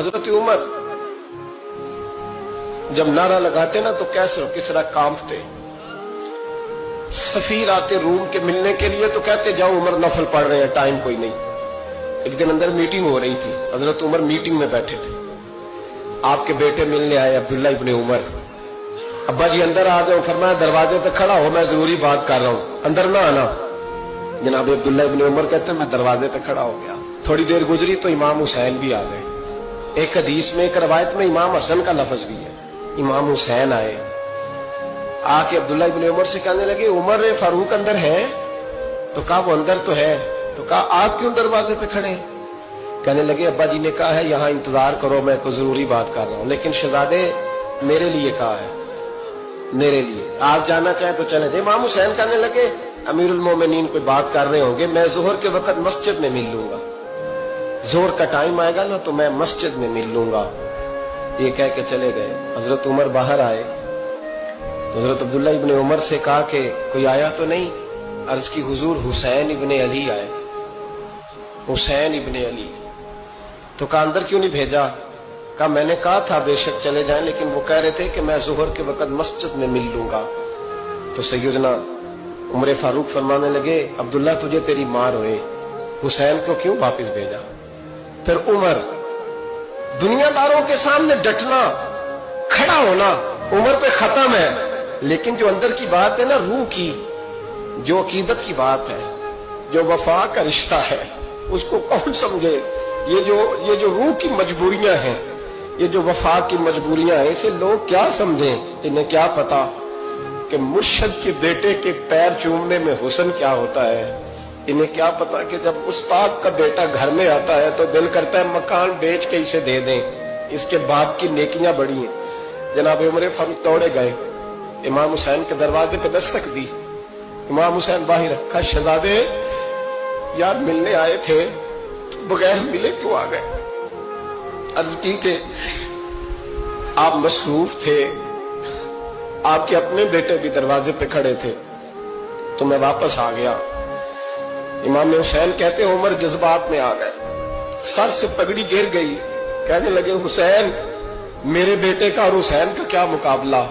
حضرت عمر جب نعرہ لگاتے نا تو کیسر کس طرح کانپتے. سفیر آتے روم کے ملنے کے لیے تو کہتے جاؤ عمر نفل پڑھ رہے ہیں, ٹائم کوئی نہیں. ایک دن اندر میٹنگ ہو رہی تھی, حضرت عمر میٹنگ میں بیٹھے تھے. آپ کے بیٹے ملنے آئے عبداللہ ابن عمر. ابا جی اندر آ گئے. فرمایا دروازے پہ کھڑا ہو, میں ضروری بات کر رہا ہوں, اندر نہ آنا. جناب عبداللہ ابن عمر کہتے ہیں میں دروازے پہ کھڑا ہو گیا. تھوڑی دیر گزری تو امام حسین بھی آ گئے. ایک حدیث میں ایک روایت میں امام حسن کا لفظ بھی ہے. امام حسین آئے, آ کے عبداللہ ابن عمر سے کہنے لگے عمر فاروق اندر ہے؟ تو کہا وہ اندر تو ہے. تو کہا آپ کیوں دروازے پہ کھڑے ہیں؟ کہنے لگے ابا جی نے کہا ہے یہاں انتظار کرو, میں کوئی ضروری بات کر رہا ہوں. لیکن شہزادے میرے لیے کہا ہے, میرے لیے, آپ جانا چاہیں تو چلے جائیں. امام حسین کہنے لگے امیر المومنین کوئی بات کر رہے ہوں گے, میں ظہر کے وقت مسجد میں مل لوں گا, ظہر کا ٹائم آئے گا نا تو میں مسجد میں مل لوں گا. یہ کہہ کے چلے گئے. حضرت عمر باہر آئے تو حضرت عبداللہ ابن عمر سے کہا کہ کوئی آیا تو نہیں؟ عرض کی حضور حسین ابن علی آئے. حسین ابن علی. تو کہا اندر کیوں نہیں بھیجا؟ کہا میں نے کہا تھا بے شک چلے جائیں, لیکن وہ کہہ رہے تھے کہ میں ظہر کے وقت مسجد میں مل لوں گا. تو سیدنا عمر فاروق فرمانے لگے عبداللہ تجھے تیری مار ہوئے, حسین کو کیوں واپس بھیجا؟ پھر عمر دنیا داروں کے سامنے ڈٹنا, کھڑا ہونا عمر پہ ختم ہے, لیکن جو اندر کی بات ہے نا, روح کی, جو عقیدت کی بات ہے, جو وفا کا رشتہ ہے, اس کو کون سمجھے؟ یہ جو روح کی مجبوریاں ہیں, یہ جو وفا کی مجبوریاں ہیں, اسے لوگ کیا سمجھیں؟ انہیں کیا پتا کہ مرشد کے بیٹے کے پیر چومنے میں حسن کیا ہوتا ہے. انہیں کیا پتا کہ جب استاد کا بیٹا گھر میں آتا ہے تو دل کرتا ہے مکان بیچ کے اسے دے دیں, اس کے باپ کی نیکیاں بڑی ہیں. جناب عمر فاروق دوڑے گئے, امام حسین کے دروازے پہ دستک دی. امام حسین باہر رکھا, شہزادے یار ملنے آئے تھے تو بغیر ملے کیوں آ گئے؟ عرض کی کہ آپ مصروف تھے, آپ کے اپنے بیٹے بھی دروازے پہ کھڑے تھے, تو میں واپس آ گیا. امام حسین کہتے عمر جذبات میں آ گئے, سر سے پگڑی گر گئی. کہنے لگے حسین میرے بیٹے کا اور حسین کا کیا مقابلہ؟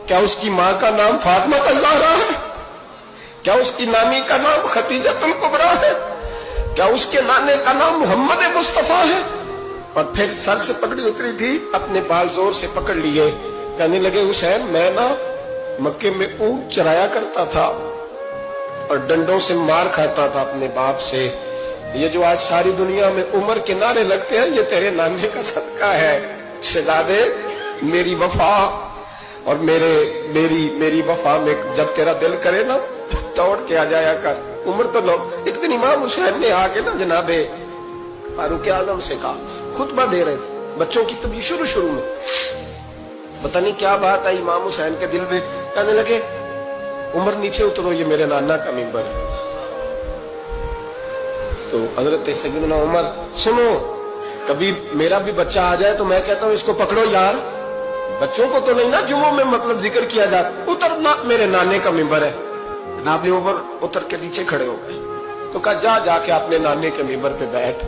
کیا اس کی ماں کا نام فاطمہ الزہرا ہے؟ کیا اس کی نانی کا نام خدیجہ الکبریٰ ہے؟ کیا اس کے نانے کا نام محمد مصطفیٰ ہے؟ اور پھر سر سے پگڑی اتری تھی, اپنے بال زور سے پکڑ لیے. کہنے لگے حسین میں نا مکے میں اونٹ چرایا کرتا تھا اور ڈنڈوں سے مار کھاتا تھا اپنے باپ سے. یہ جو آج ساری دنیا میں عمر کے نعرے لگتے ہیں, یہ تیرے نانے کا صدقہ ہے. شہزادے میری وفا اور میری وفا میں جب تیرا دل کرے نا توڑ کے آ جایا کر. عمر تو لوگ, ایک دن امام حسین نے آ کے نا جناب فاروق اعظم سے کہا, خطبہ دے رہے تھے بچوں کی تبھی شروع میں, پتہ نہیں کیا بات آئی امام حسین کے دل میں. کہنے لگے عمر نیچے اترو, یہ میرے نانا کا ممبر ہے. تو حضرت سیدنا عمر سنو, کبھی میرا بھی بچہ آ جائے تو میں کہتا ہوں اس کو پکڑو یار, بچوں کو تو نہیں نا جمعوں میں مطلب ذکر کیا جاتا, اترنا میرے نانے کا ممبر ہے. جناب عمر اتر کے نیچے کھڑے ہو گئے. تو کہا جا کے اپنے نانے کے ممبر پہ بیٹھ.